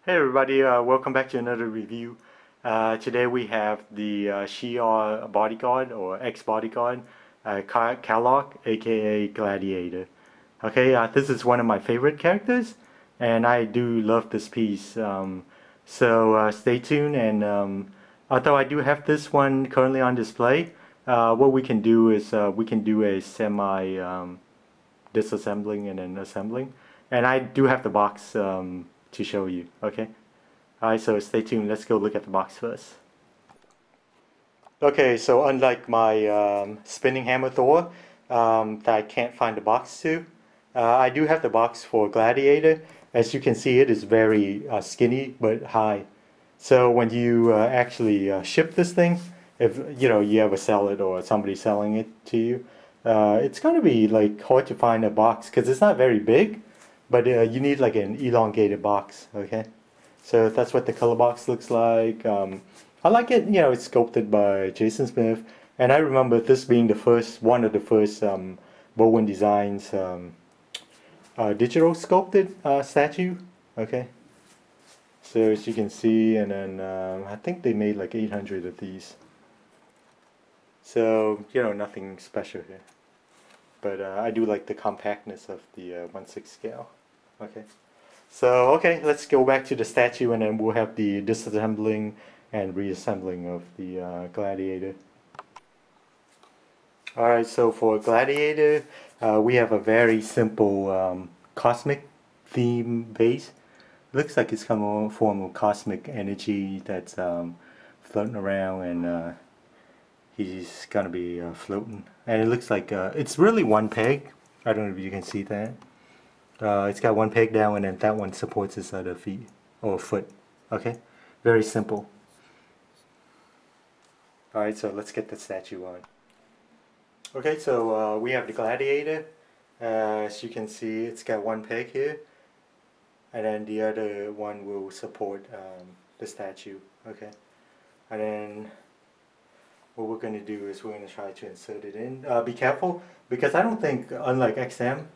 Hey everybody, welcome back to another review. Today we have the Shiar bodyguard or ex-bodyguard, Kalok, aka Gladiator. Okay, this is one of my favorite characters, and I do love this piece. So stay tuned, and although I do have this one currently on display, what we can do is we can do a semi disassembling and then assembling. And I do have the box to show you, okay? Alright, so stay tuned. Let's go look at the box first. Okay, so unlike my spinning hammer Thor that I can't find the box to, I do have the box for Gladiator. As you can see, it is very skinny but high. So when you actually ship this thing, if you ever sell it or somebody selling it to you, it's going to be like hard to find a box because it's not very big, but you need like an elongated box. Okay, so that's what the color box looks like. I like it. It's sculpted by Jason Smith, and I remember this being the first one of the first Bowen Designs digital sculpted statue. Okay. So as you can see, and then I think they made like 800 of these. So, nothing special here. But I do like the compactness of the 1/6 scale. Okay. So, okay, let's go back to the statue and then we'll have the disassembling and reassembling of the Gladiator. Alright, so for Gladiator, we have a very simple cosmic theme base. Looks like it's come a form of cosmic energy that's floating around, and he's gonna be floating. And it looks like it's really one peg. I don't know if you can see that. It's got one peg down, and then that one supports his other feet or foot. Okay, very simple. All right, so let's get the statue on. Okay, so we have the Gladiator. As you can see, it's got one peg here, and then the other one will support the statue. Okay, and then what we're going to do is we're going to try to insert it in. Be careful, because I don't think, unlike XM,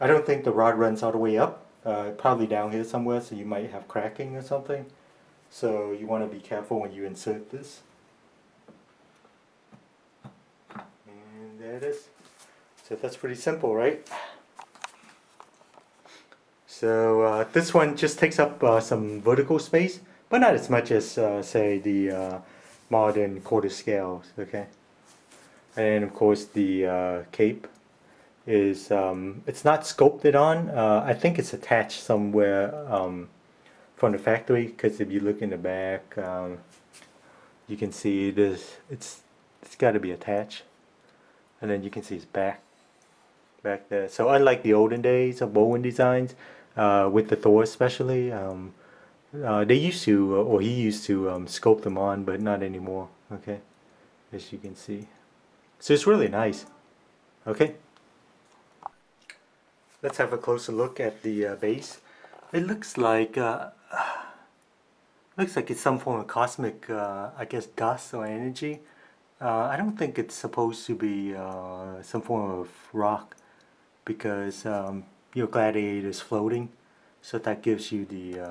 I don't think the rod runs all the way up. Probably down here somewhere, so you might have cracking or something. So you want to be careful when you insert this. And there it is. So that's pretty simple, right? So this one just takes up some vertical space, but not as much as, say, the modern quarter scales, okay? And of course the cape is, it's not sculpted on. I think it's attached somewhere from the factory, because if you look in the back, you can see it's got to be attached. And then you can see his back there. So unlike the olden days of Bowen designs, with the Thor especially, they used to, or he used to sculpt them on, but not anymore. Okay, as you can see. So it's really nice. Okay, let's have a closer look at the base. It looks like it's some form of cosmic, I guess, dust or energy. I don't think it's supposed to be some form of rock, because your Gladiator is floating, so that gives you the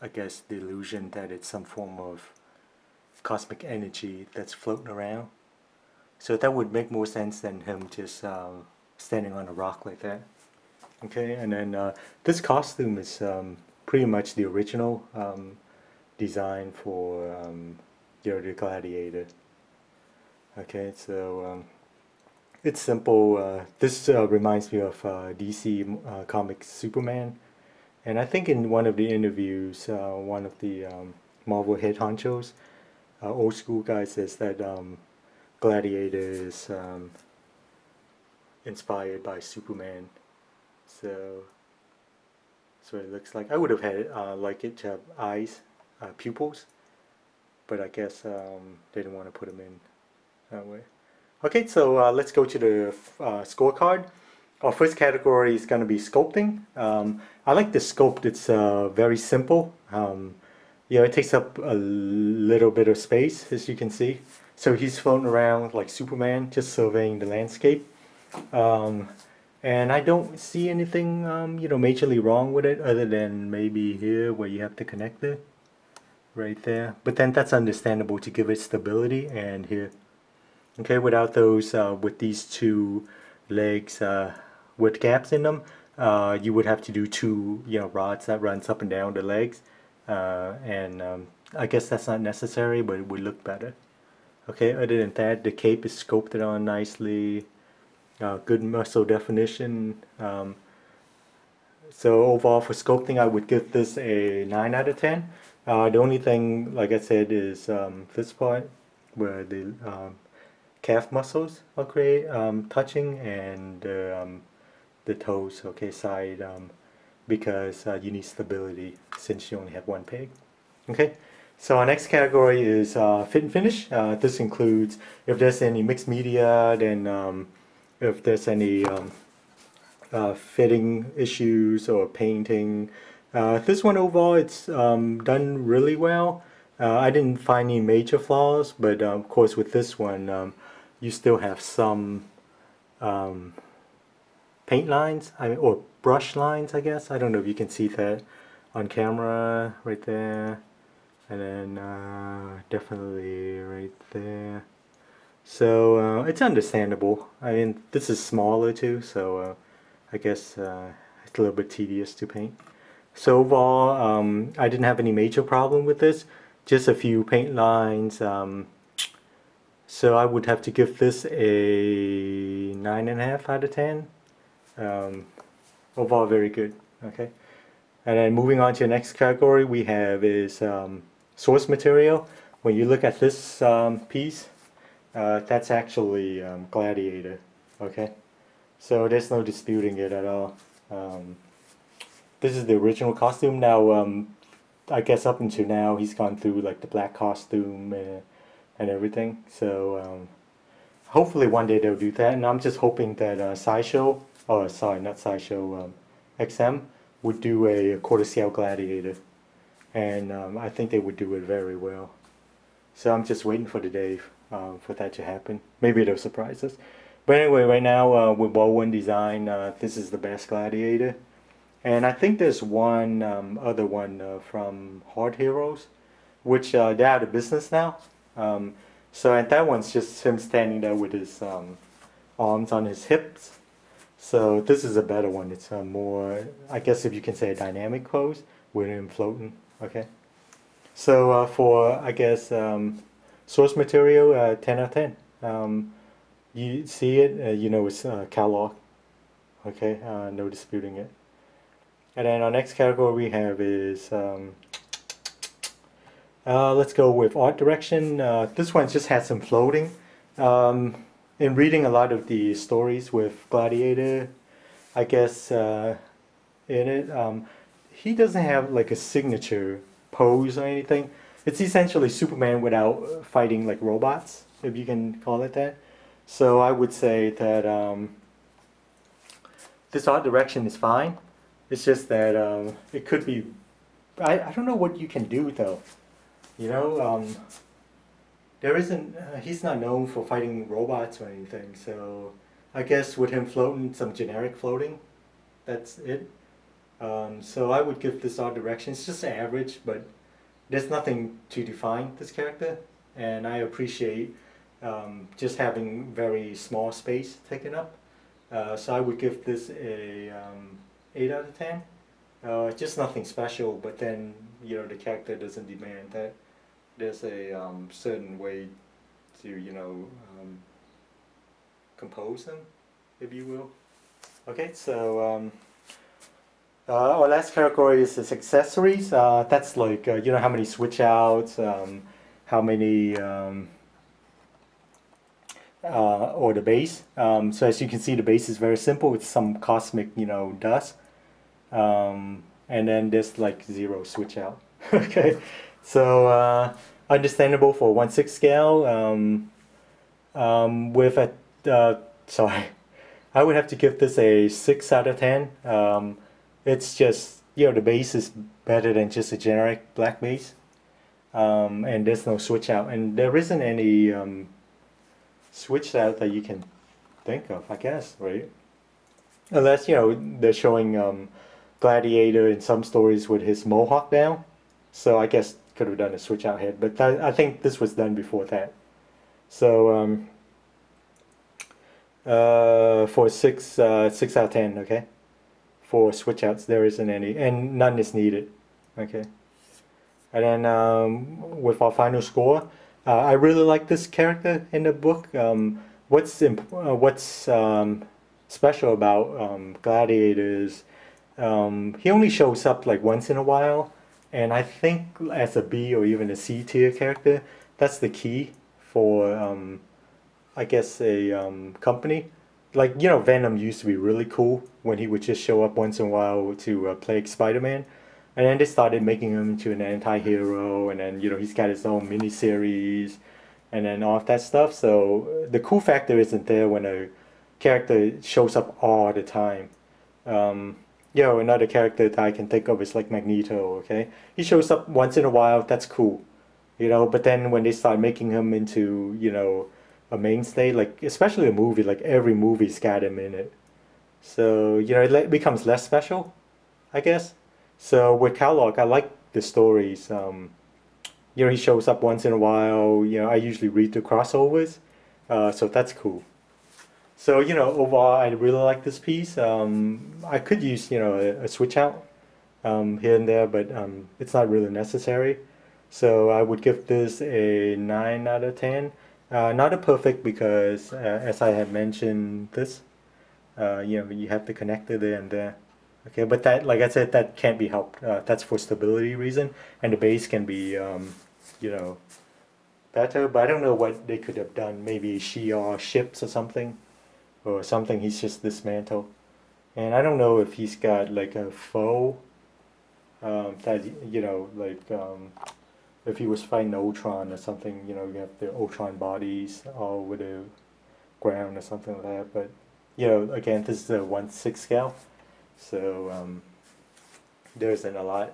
I guess the illusion that it's some form of cosmic energy that's floating around. So that would make more sense than him just standing on a rock like that. Okay, and then this costume is pretty much the original design for the Gladiator. Okay, so it's simple. This reminds me of DC Comics Superman. And I think in one of the interviews, one of the Marvel head honchos, old school guy, says that Gladiator is inspired by Superman. So that's what it looks like. I would have had like it to have eyes, pupils, but I guess they didn't want to put them in that way. Okay, so let's go to the scorecard. Our first category is going to be sculpting. I like the sculpt. It's very simple. It takes up a little bit of space, as you can see. So he's floating around like Superman, just surveying the landscape. And I don't see anything, majorly wrong with it other than maybe here where you have to connect it right there. But then that's understandable to give it stability, and here. Okay, without those, with these two legs with gaps in them, you would have to do two, rods that runs up and down the legs. And I guess that's not necessary, but it would look better. Okay, other than that, the cape is sculpted on nicely. Good muscle definition. So overall for sculpting, I would give this a 9 out of 10. The only thing, like I said, is this part where the calf muscles are touching, and the toes, okay, side, because you need stability since you only have one peg. Okay, so our next category is fit and finish. This includes if there's any mixed media, then if there's any fitting issues or painting. This one overall, it's done really well. I didn't find any major flaws, but of course with this one, you still have some um, paint lines, or brush lines, I guess. I don't know if you can see that on camera right there, and then definitely right there. So it's understandable. I mean, this is smaller too, so I guess it's a little bit tedious to paint. So overall, I didn't have any major problem with this. Just a few paint lines. So I would have to give this a 9.5 out of 10. Um, Overall, very good. Okay. And then moving on to the next category we have is source material. When you look at this piece, that's actually Gladiator. Okay. So there's no disputing it at all. Um, this is the original costume. Now, I guess up until now, he's gone through like the black costume and everything. So hopefully one day they'll do that. And I'm just hoping that Sideshow, oh sorry, not Sideshow, XM would do a quarter scale Gladiator, and I think they would do it very well. So I'm just waiting for the day for that to happen. Maybe they'll surprise us. But anyway, right now with Bowen design, this is the best Gladiator. And I think there's one other one from Hard Heroes, which they're out of business now. Um, so and that one's just him standing there with his arms on his hips. So this is a better one. It's a more, I guess if you can say, a dynamic pose with him floating. Okay. So for, I guess, source material, 10 out of 10. You see it, you know it's Callock. Okay, no disputing it. And then our next category we have is, let's go with art direction. This one just has some floating. In reading a lot of the stories with Gladiator, I guess in it, he doesn't have like a signature pose or anything. It's essentially Superman without fighting like robots, if you can call it that. So I would say that this art direction is fine. It's just that it could be. I don't know what you can do though. You know, there isn't. He's not known for fighting robots or anything. So I guess with him floating, some generic floating, that's it. So I would give this art direction. It's just average, but there's nothing to define this character, and I appreciate just having very small space taken up. So I would give this a 8 out of 10. Just nothing special, but then the character doesn't demand that there's a certain way to compose them, if you will. Okay, so our last category is accessories. That's like how many switch outs, how many or the base. So as you can see, the base is very simple. It's some cosmic dust. And then there's like 0 switch out. Okay, so understandable for 1/6 scale. With a sorry, I would have to give this a 6 out of 10. It's just the base is better than just a generic black base, and there's no switch out, and there isn't any switch out that you can think of, I guess, right? Unless, they're showing Gladiator in some stories with his mohawk down. So I guess could have done a switch out head, but I think this was done before that. So for 6 out of 10, okay. For switch outs, there isn't any, and none is needed. Okay. And then with our final score, I really like this character in the book. What's special about Gladiator is he only shows up like once in a while, and I think as a B or even a C tier character, that's the key for I guess a company. Like Venom used to be really cool when he would just show up once in a while to play Spider-Man, and then they started making him into an anti-hero, and then he's got his own miniseries, and then all of that stuff. So the cool factor isn't there when a character shows up all the time. Um, Another character that I can think of is like Magneto. Okay, he shows up once in a while. That's cool. But then when they start making him into a mainstay, like especially a movie, like every movie's got him in it. So it becomes less special, I guess. So with Kellogg, I like the stories. He shows up once in a while. I usually read the crossovers, so that's cool. So overall, I really like this piece. I could use a switch out here and there, but it's not really necessary. So I would give this a 9 out of 10. Not a perfect because, as I had mentioned, this you have the connector there and there. Okay, but that, like I said, that can't be helped. That's for stability reason, and the base can be, you know, better. But I don't know what they could have done. Maybe Shiar ships or something. He's just dismantled, and I don't know if he's got like a foe that if he was fighting Ultron or something. You have the Ultron bodies all with the ground or something like that. But again, this is a 1/6 scale. So there isn't a lot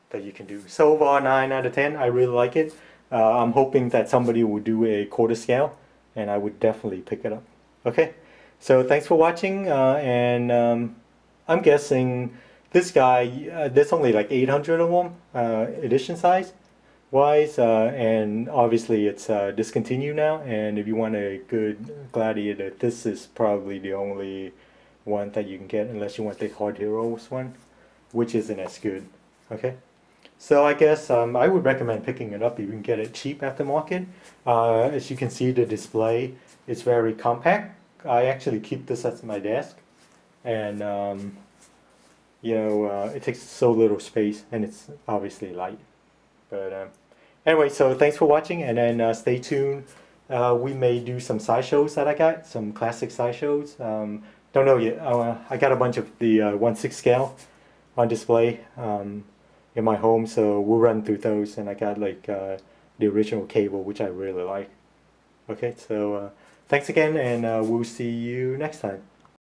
that you can do. So overall, 9 out of 10. I really like it. I'm hoping that somebody will do a quarter scale, and I would definitely pick it up. Okay, so thanks for watching, and I'm guessing this guy, there's only like 800 of them, edition size wise, and obviously it's discontinued now. And if you want a good Gladiator, this is probably the only one that you can get, unless you want the Hard Heroes one, which isn't as good. Okay, so I guess I would recommend picking it up if you can get it cheap at the market. As you can see, the display is very compact. I actually keep this at my desk, and it takes so little space, and it's obviously light. But anyway, so thanks for watching, and then stay tuned. We may do some sideshows that I got, some classic sideshows. Don't know yet. I got a bunch of the 1/6 scale on display in my home, so we'll run through those. And I got like the original cable, which I really like. Okay, so thanks again, and we'll see you next time.